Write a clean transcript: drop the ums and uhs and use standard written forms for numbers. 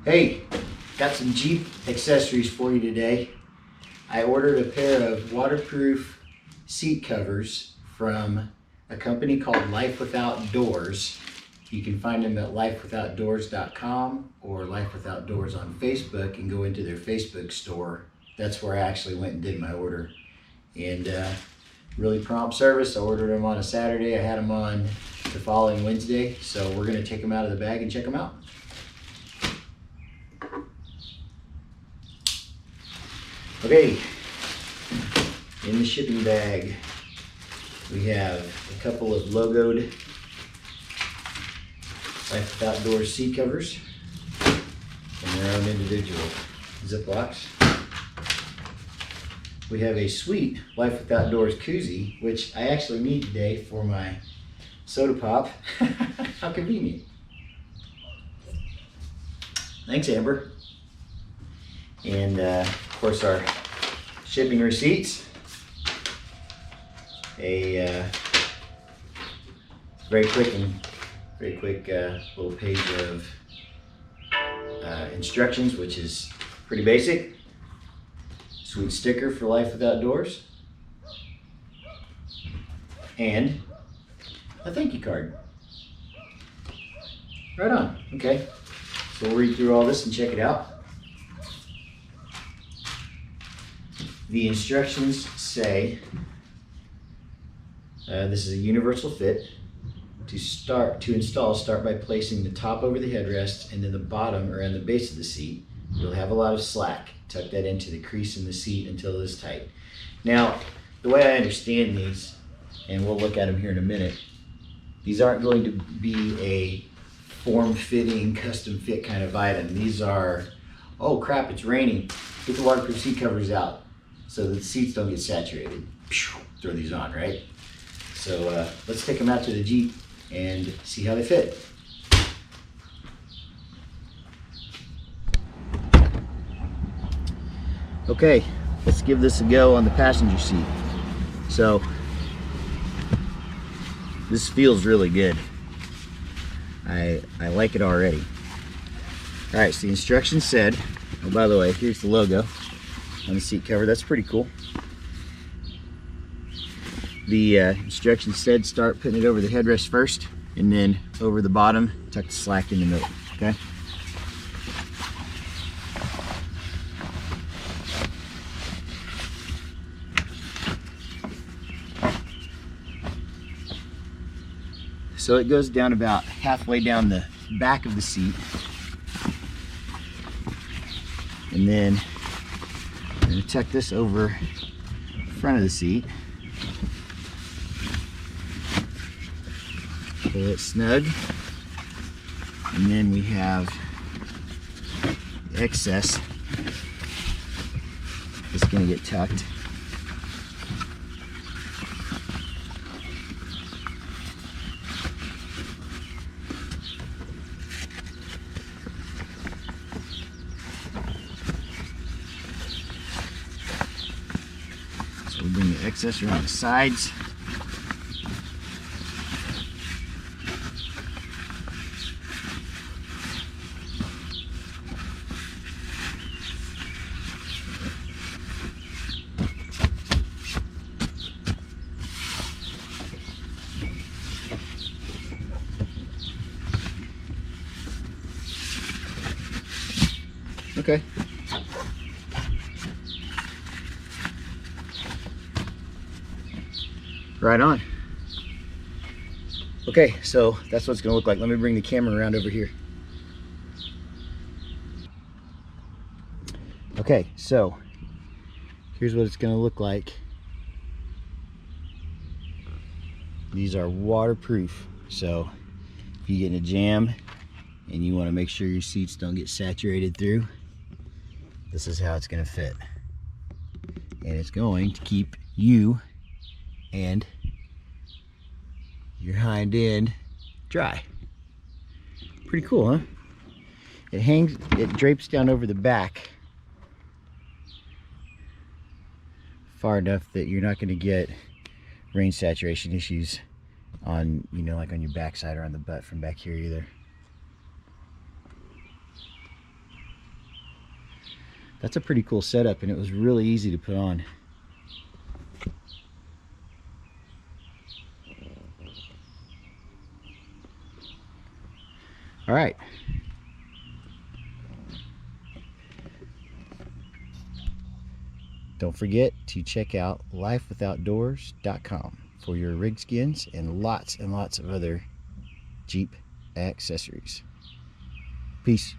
Hey, got some Jeep accessories for you today. I ordered a pair of waterproof seat covers from a company called Life Without Doors. You can find them at lifewithoutdoors.com or Life Without Doors on Facebook and go into their Facebook store. That's where I actually went and did my order. And really prompt service. I ordered them on a Saturday. I had them on the following Wednesday. So we're gonna take them out of the bag and check them out. Okay, in the shipping bag, we have a couple of logoed Life Without Doors seat covers in their own individual Ziplocs. We have a sweet Life Without Doors koozie, which I actually need today for my soda pop. How convenient. Thanks, Amber. And of course our shipping receipts, a very quick little page of instructions, which is pretty basic. Sweet sticker for Life Without Doors, and a thank you card. Right on. Okay, so we'll read through all this and check it out. The instructions say this is a universal fit. To install, start by placing the top over the headrest and then the bottom around the base of the seat. You'll have a lot of slack. Tuck that into the crease in the seat until it is tight. Now, the way I understand these, and we'll look at them here in a minute, these aren't going to be a form-fitting, custom fit kind of item. These are, oh crap, it's raining. Get the waterproof seat covers out so that the seats don't get saturated. Throw these on, right? So let's take them out to the Jeep and see how they fit. Okay, let's give this a go on the passenger seat. So this feels really good. I like it already. All right, so the instructions said, oh, by the way, here's the logo on the seat cover. That's pretty cool. The instructions said start putting it over the headrest first and then over the bottom, tuck the slack in the middle, okay? So it goes down about halfway down the back of the seat. And then I'm gonna tuck this over the front of the seat. Pull it snug. And then we have the excess that's gonna get tucked. We'll bring the excess around the sides. Okay. Right on. Okay, so that's what it's gonna look like. Let me bring the camera around over here. Okay, so here's what it's gonna look like. These are waterproof, so if you get in a jam and you wanna make sure your seats don't get saturated through, this is how it's gonna fit. And it's going to keep you and your hind end dry. Pretty cool, huh? It drapes down over the back far enough that you're not going to get rain saturation issues on, you know, like on your backside or on the butt from back here either. That's a pretty cool setup, and it was really easy to put on. All right. Don't forget to check out lifewithoutdoors.com for your rig skins and lots of other Jeep accessories. Peace.